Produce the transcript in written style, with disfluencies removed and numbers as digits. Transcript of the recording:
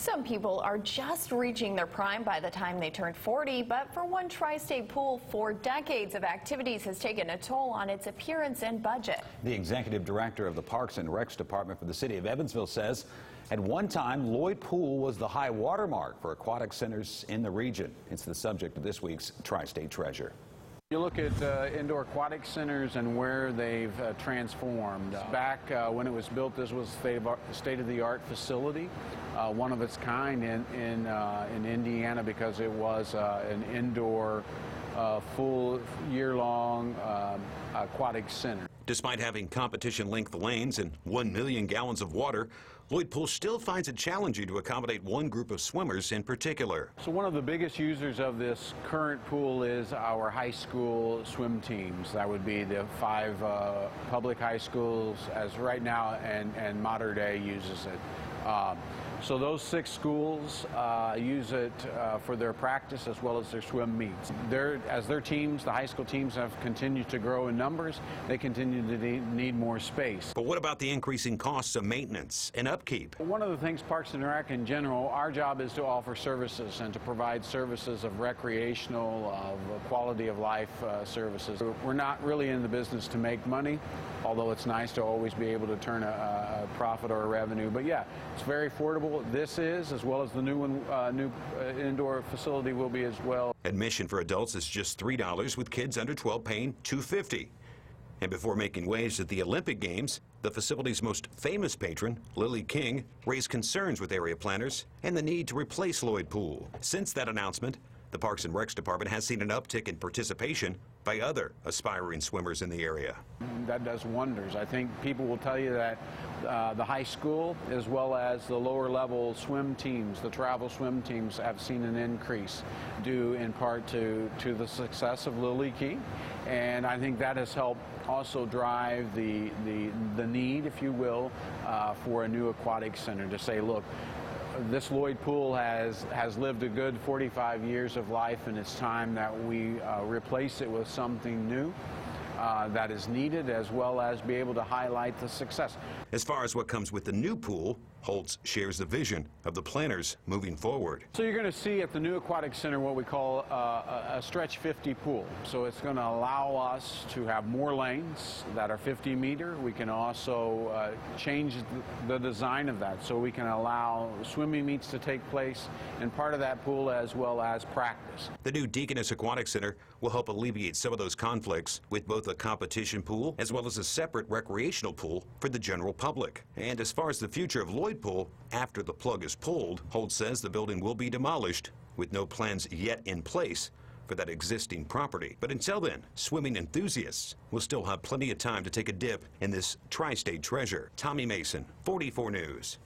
Some people are just reaching their prime by the time they turn 40, but for one tri-state pool, 4 decades of activities has taken a toll on its appearance and budget. The executive director of the Parks and Recs Department for the city of Evansville says at one time, Lloyd Pool was the high watermark for aquatic centers in the region. It's the subject of this week's Tri-State Treasure. You look at indoor aquatic centers and where they've transformed. Back when it was built, this was a state-of-the-art facility, one of its kind in Indiana, because it was an indoor, full year-long aquatic center. Despite having competition-length lanes and 1 million gallons of water, Lloyd Pool still finds it challenging to accommodate one group of swimmers in particular. So one of the biggest users of this current pool is our high school swim teams. That would be the 5 public high schools as right now, and Mater Dei uses it. So those 6 schools use it for their practice as well as their swim meets. As their teams, the high school teams, have continued to grow in numbers, they continue to need more space. But what about the increasing costs of maintenance and upkeep? One of the things Parks and Rec in general, our job is to offer services and to provide services of recreational, of quality of life services. We're not really in the business to make money, although it's nice to always be able to turn a profit or a revenue. But yeah, it's very affordable. This is, as well as the new indoor facility will be as well. Admission for adults is just $3, with kids under 12 paying $2.50. And before making waves at the Olympic Games, the facility's most famous patron, Lily King, raised concerns with area planners and the need to replace Lloyd Pool. Since that announcement, the Parks and Recs Department has seen an uptick in participation by other aspiring swimmers in the area. That does wonders. I think people will tell you that the high school as well as the lower level swim teams, the travel swim teams, have seen an increase due in part to the success of Lily King. And I think that has helped also drive the need, if you will, for a new aquatic center to say, look, this Lloyd Pool has lived a good 45 years of life, and it's time that we replace it with something new that is needed, as well as be able to highlight the success. As far as what comes with the new pool, Holtz shares the vision of the planners moving forward. So you're going to see at the new aquatic center what we call a stretch 50 pool. So it's going to allow us to have more lanes that are 50 meter. We can also change the design of that, so we can allow swimming meets to take place in part of that pool as well as practice. The new Deaconess Aquatic Center will help alleviate some of those conflicts with both a competition pool as well as a separate recreational pool for the general public. And as far as the future of Lloyd Pool, after the plug is pulled, Holt says the building will be demolished with no plans yet in place for that existing property. But until then, swimming enthusiasts will still have plenty of time to take a dip in this tri-state treasure. Tommy Mason, 44 News.